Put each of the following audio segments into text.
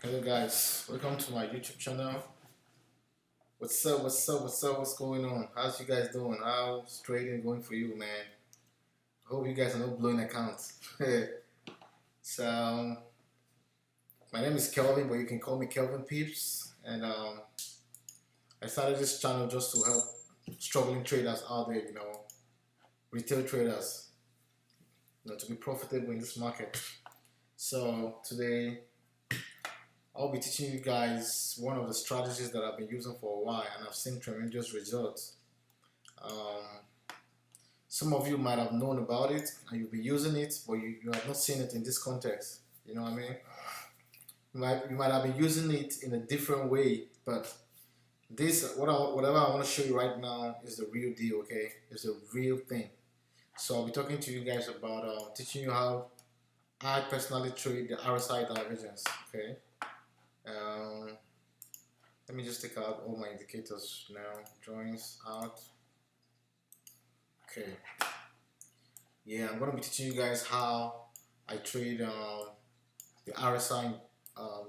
Hello guys, welcome to my YouTube channel. What's up, what's going on? How's you guys doing? How's trading going for you, man? I hope you guys are not blowing accounts. So, my name is Kelvin, but you can call me Kelvin Peeps. And I started this channel just to help struggling traders out there, retail traders, to be profitable in this market. So, today, I'll be teaching you guys one of the strategies that I've been using for a while and I've seen tremendous results. Some of you might have known about it and you'll be using it, but you have not seen it in this context. You know what I mean? You might have been using it in a different way, but whatever I want to show you right now is the real deal, okay? It's the real thing. So I'll be talking to you guys about teaching you how I personally trade the RSI divergence, okay? Let me just take out all my indicators now. Joins out. Okay. Yeah, I'm gonna be teaching you guys how I trade the RSI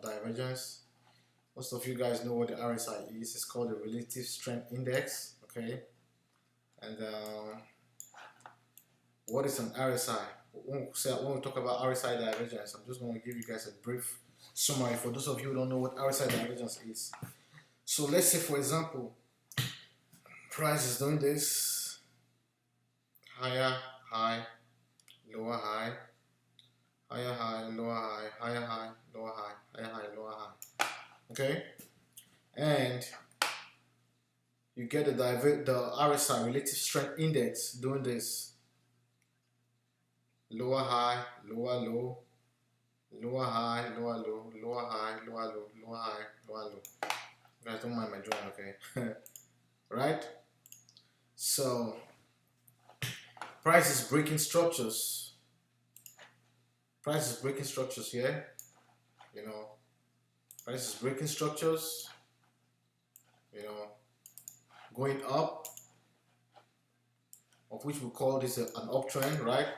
divergence. Most of you guys know what the RSI is. It's called the Relative Strength Index. Okay. And what is an RSI? When we talk about RSI divergence, I'm just going to give you guys a brief summary for those of you who don't know what RSI divergence is. So let's say, for example, price is doing this: higher high, lower high, higher high, lower high, higher high, lower high, higher high, lower high. Okay, and you get the RSI, Relative Strength Index, doing this: lower high, lower low, lower high, lower low, lower high, lower low, lower high, lower low. You guys don't mind my drawing, okay? Right? So, price is breaking structures. Price is breaking structures here. Price is breaking structures. Going up, of which we call this an uptrend, right?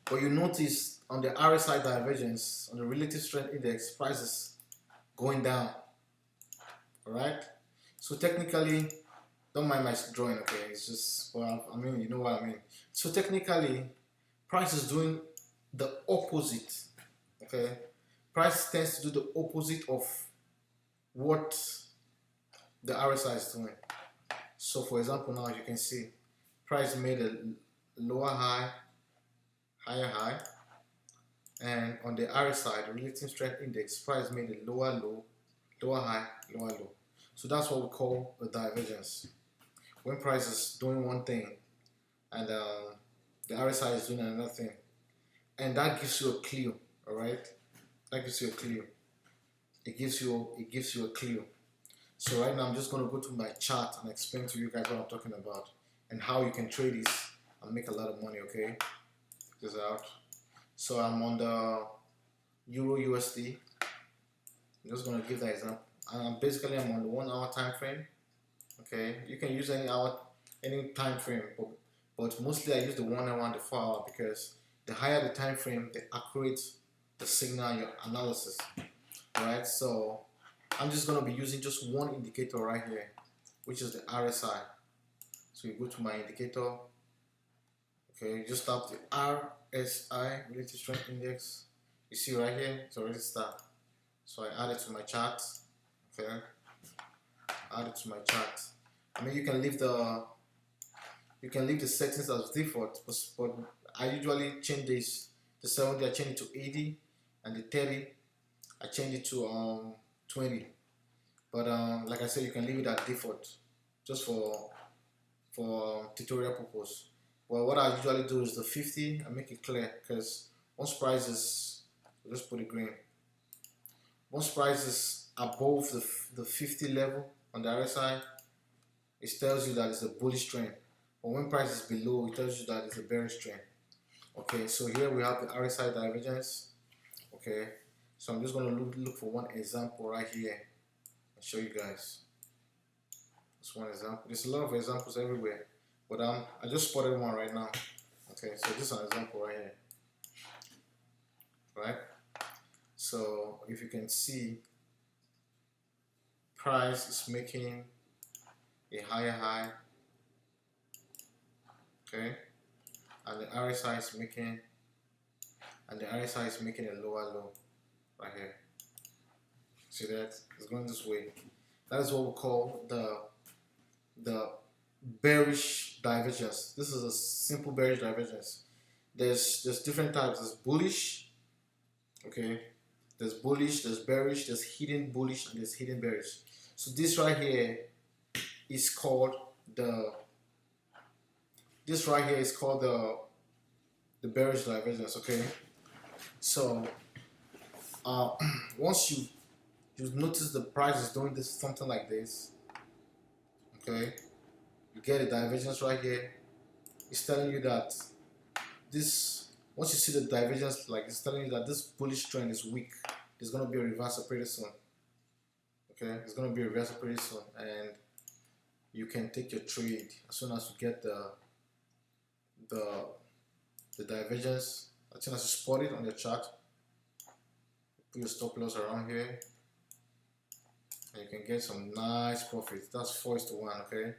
But you notice on the RSI divergence, on the Relative Strength Index, price is going down. Alright? So technically, don't mind my drawing, okay? It's just, well, I mean, you know what I mean. So technically, price is doing the opposite, okay? Price tends to do the opposite of what the RSI is doing. So for example, now you can see, price made a lower high, higher high, and on the RSI, the Relative Strength Index, price made a lower low, lower high, lower low. So that's what we call a divergence. When price is doing one thing and the RSI is doing another thing, and that gives you a clue. All right, that gives you a clue. It gives you a clue. So right now I'm just going to go to my chart and explain to you guys what I'm talking about and how you can trade this and make a lot of money. Okay, check this out. So I'm on the Euro USD. I'm just going to give that example. Basically, I'm on the 1 hour time frame. Okay, you can use any time frame, but mostly I use the 1 hour and the 4 hour because the higher the time frame, the accurate the signal your analysis. Alright, so I'm just going to be using just one indicator right here, which is the RSI. So you go to my indicator. Okay, you just tap the RSI, Relative Strength Index. You see right here, it's already started. So I add it to my chart. Okay, add it to my chart. I mean, you can leave the settings as default, but I usually change this. The 70 I change it to 80, and the 30 I change it to 20. But like I said, you can leave it at default, just for tutorial purpose. Well, what I usually do is the 50. I make it clear because once price is, just put it green. Once price is above the 50 level on the RSI, it tells you that it's a bullish trend. But when price is below, it tells you that it's a bearish trend. Okay, so here we have the RSI divergence. Okay, so I'm just going to look for one example right here and show you guys. Just one example. There's a lot of examples everywhere, but I just spotted one right now. Okay, so this is an example right here. Right? So if you can see, price is making a higher high, okay, and the RSI is making a lower low right here. See that? It's going this way. That is what we call the bearish divergence. This is a simple bearish divergence. There's different types. There's bullish, okay. There's bullish, there's bearish, there's hidden bullish, and there's hidden bearish. So this right here is called the bearish divergence, okay. So once you notice the price is doing this something like this, okay, you get a divergence right here. It's telling you that this, once you see the divergence, like it's telling you that this bullish trend is weak. There's going to be a reversal pretty soon, okay. It's going to be a reversal pretty soon, and you can take your trade as soon as you get the divergence. As soon as you spot it on your chart, put your stop loss around here, and you can get some nice profits. That's 4:1, okay.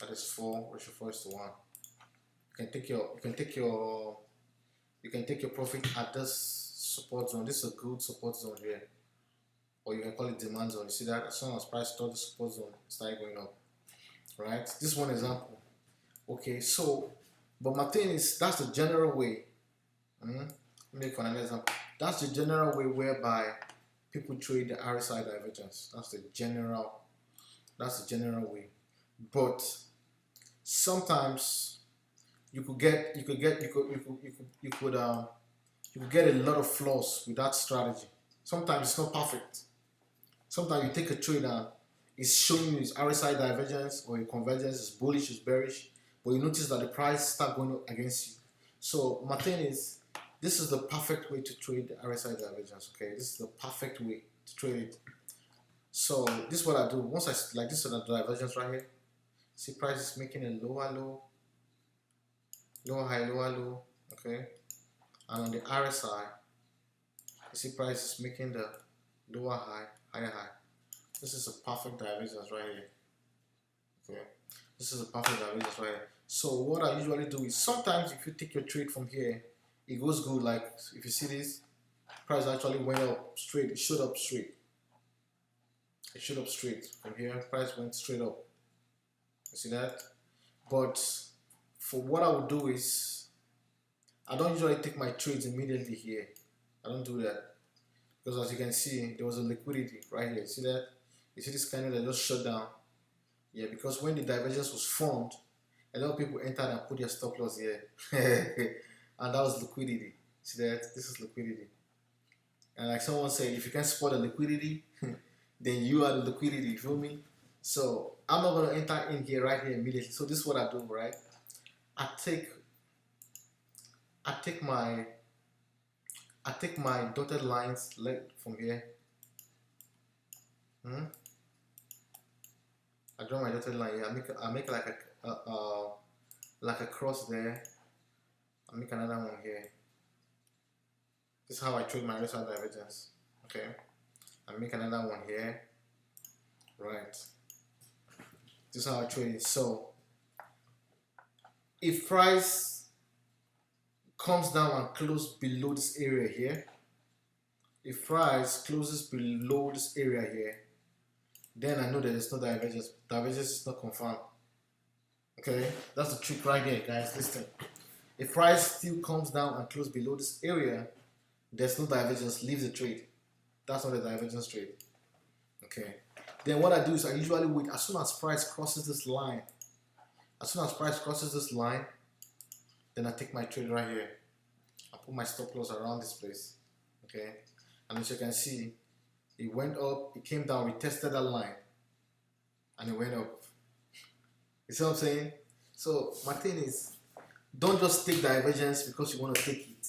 That is 4:4:1. You can take your profit at this support zone. This is a good support zone here, or you can call it demand zone. You see that? As soon as price touch the support zone, it started going up, right? This is one example. Okay, so but my thing is, that's the general way. Let me make another example. That's the general way whereby people trade the RSI divergence. That's the general way. But sometimes you could get a lot of flaws with that strategy. Sometimes it's not perfect. Sometimes you take a trade and it's showing you its RSI divergence or your convergence is bullish, is bearish, but you notice that the price start going against you. So my thing is, this is the perfect way to trade the RSI divergence, okay? This is the perfect way to trade it. So this is what I do. Once I, like this is the divergence right here. See price is making a lower low, lower high, lower low, okay? And on the RSI, you see price is making the lower high, higher high. This is a perfect divergence right here, okay? This is a perfect divergence right here. So what I usually do is, sometimes if you take your trade from here, it goes good. Like if you see this, price actually went up straight. It showed up straight. It showed up straight from here. Price went straight up. You see that? But for what I would do is, I don't usually take my trades immediately here. I don't do that, because as you can see, there was a liquidity right here. See that? You see this candle that just shut down? Yeah, because when the divergence was formed, a lot of people entered and put their stop loss here. And that was liquidity. See that? This is liquidity. And like someone said, if you can't spot the liquidity, then you are the liquidity. You feel me? So I'm not gonna enter in here right here immediately. So this is what I do, right? I take my dotted lines from here. I draw my dotted line here. I make like a cross there. I make another one here. This is how I trade my RSI divergence. Okay. I make another one here. Right. This is how I trade it. So if price comes down and closes below this area here, if price closes below this area here, then I know that there's no divergence. Divergence is not confirmed. Okay, that's the trick right here, guys. Listen. If price still comes down and closes below this area, there's no divergence. Leave the trade. That's not a divergence trade. Okay. Then what I do is I usually wait as soon as price crosses this line. As soon as price crosses this line, then I take my trade right here. I put my stop loss around this place. Okay. And as you can see, it went up, it came down, we tested that line, and it went up. You see what I'm saying? So my thing is, don't just take divergence because you want to take it.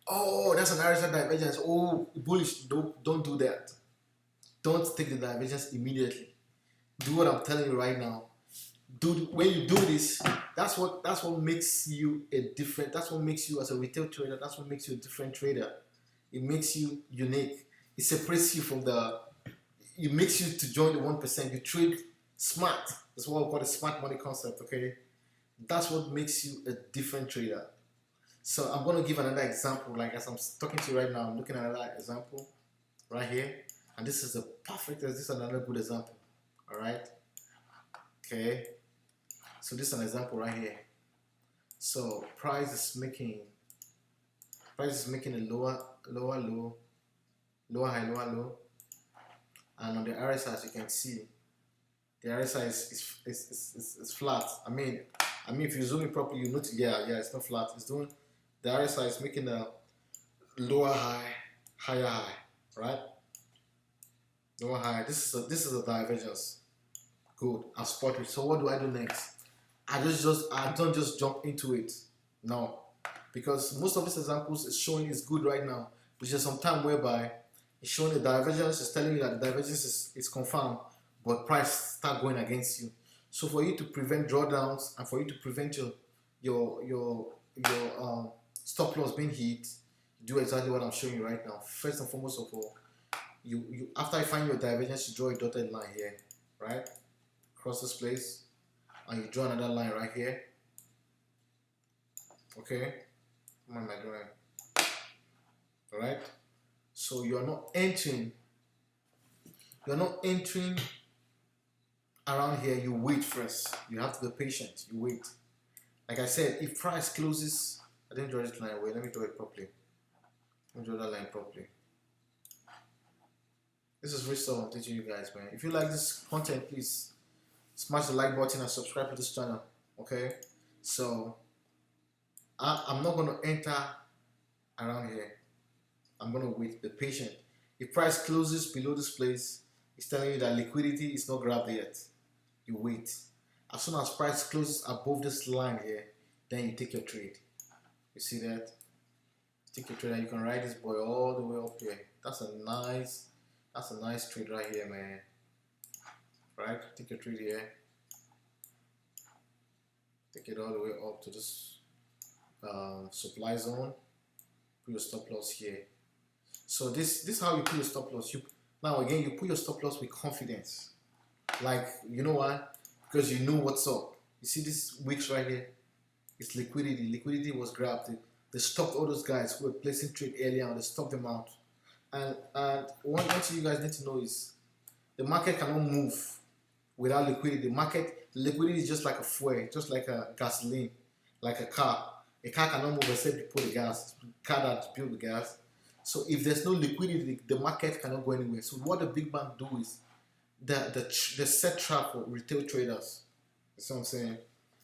Oh, that's an RSI divergence. Oh, bullish. Don't do that. Don't take the divergence immediately. Do what I'm telling you right now. When you do this, that's what makes you a different. That's what makes you as a retail trader. That's what makes you a different trader. It makes you unique. It separates you from the. it makes you to join the 1%. You trade smart. That's what we call the smart money concept. Okay, that's what makes you a different trader. So I'm gonna give another example. Like as I'm talking to you right now, I'm looking at another example right here, and this is a perfect. This is another good example. All right. Okay. So this is an example right here. So price is making a lower low, lower high, lower low, and on the RSI, as you can see, the RSI is flat. I mean, if you zoom in properly, you notice, yeah, it's not flat. It's doing, the RSI is making a lower high, higher high, right? Lower high. This is a divergence. Good. I've spotted. So what do I do next? I don't just jump into it. No, because most of these examples is showing is good right now, which is some time whereby it's showing the divergence, is telling you that the divergence is confirmed, but price start going against you. So for you to prevent drawdowns and for you to prevent your stop loss being hit, do exactly what I'm showing you right now. First and foremost of all, you after you find your divergence, you draw a dotted line here, right? Across this place, and you draw another line right here. Okay, what am I doing? All right. So you're not entering around here. You wait first. You have to be patient. You wait. Like I said, if price closes, I didn't draw this line. Wait, let me draw it properly. Let me draw that line properly. This is Rich I'm teaching you guys, man. If you like this content, please smash the like button and subscribe to this channel. Okay. So I'm not gonna enter around here. I'm gonna wait. Be patient. If price closes below this place, it's telling you that liquidity is not grabbed yet. You wait. As soon as price closes above this line here, then you take your trade. You see that? Take your trade and you can ride this boy all the way up here. That's a nice trade right here, man. Right? Take your trade here. Take it all the way up to this supply zone. Put your stop loss here. So this is how you put your stop loss. Now again, you put your stop loss with confidence. Like, you know why? Because you know what's up. You see this wicks right here? It's liquidity. Liquidity was grabbed. They stopped all those guys who were placing trade earlier on. They stopped them out. And one thing you guys need to know is the market cannot move without liquidity. Liquidity is just like a fuel, just like a gasoline, like a car. A car cannot move except you put the gas. Car that built the gas. So if there's no liquidity, the market cannot go anywhere. So what the big bank do is the set trap for retail traders. You see what I'm saying?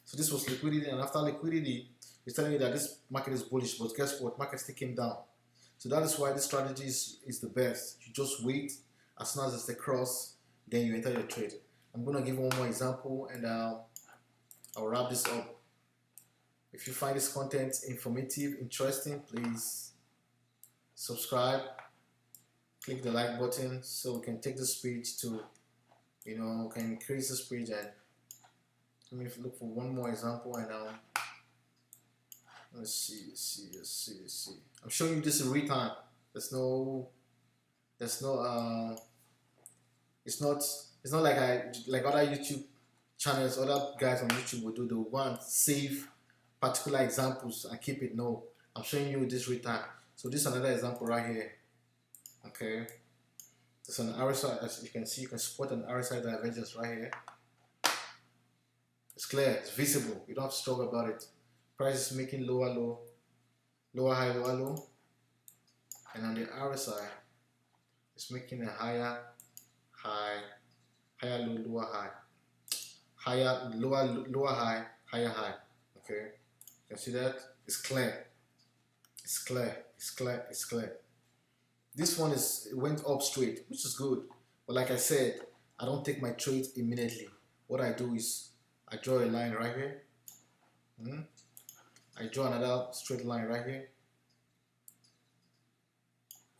So this was liquidity, and after liquidity, it's telling you that this market is bullish, but guess what? Market's taking down. So that is why this strategy is the best. You just wait. As soon as it's the cross, then you enter your trade. I'm gonna give one more example, and I'll wrap this up. If you find this content informative, interesting, please subscribe, click the like button so we can take this page to, can increase this page. And let me look for one more example, and let's see. I'm showing you this in real time. It's not like other YouTube channels, other guys on YouTube will do. They will go and save particular examples and keep it. No, I'm showing you this real time. So this is another example right here. Okay, it's an RSI. As you can see, you can spot an RSI divergence right here. It's clear, it's visible. You don't have to struggle about it. Price is making lower low, lower high, lower low, and on the RSI, it's making a higher high, higher low, lower high, higher lower high, higher high. Okay, you can see that. It's clear. It's clear. It's clear. It's clear. This one went up straight, which is good. But like I said, I don't take my trades immediately. What I do is I draw a line right here. I draw another straight line right here.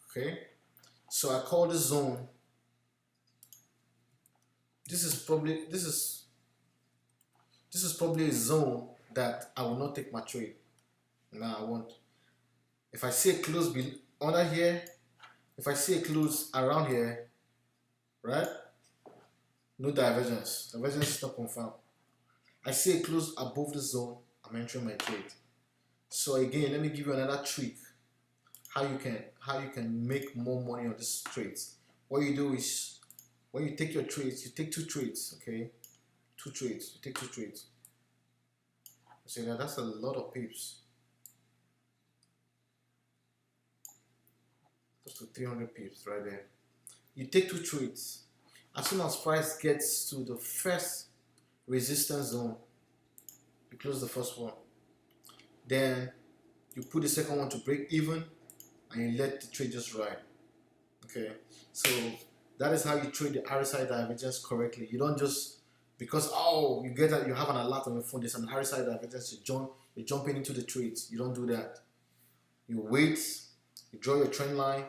Okay. So I call this zone. This is probably a zone that I will not take my trade. Now I won't. If I see a close under here, if I see a close around here, right? No divergence. Divergence is not confirmed. I see a close above the zone, I'm entering my trade. So again, let me give you another trick how you can make more money on this trades. What you do is when you take your trades, you take two trades, okay? Two trades. You take two trades. So now that's a lot of pips. Close to 300 pips right there. You take two trades. As soon as price gets to the first resistance zone, you close the first one. Then you put the second one to break even and you let the trade just ride. Okay, so that is how you trade the RSI divergence correctly. You don't just because you have an alert on your phone, there's an RSI divergence, you're jumping into the trades. You don't do that. You wait, you draw your trend line,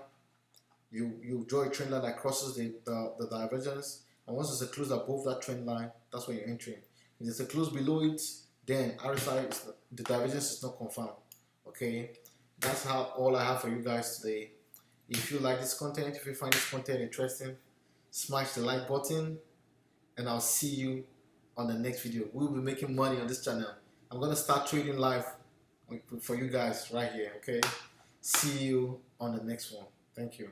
you draw a trend line that crosses the divergence, and once there's a close above that trend line, that's when you're entering. If there's a close below it, then RSI the divergence is not confirmed. Okay, that's all I have for you guys today. If you like this content, if you find this content interesting, smash the like button, and I'll see you on the next video. We'll be making money on this channel. I'm gonna start trading live for you guys right here. Okay, see you on the next one. Thank you.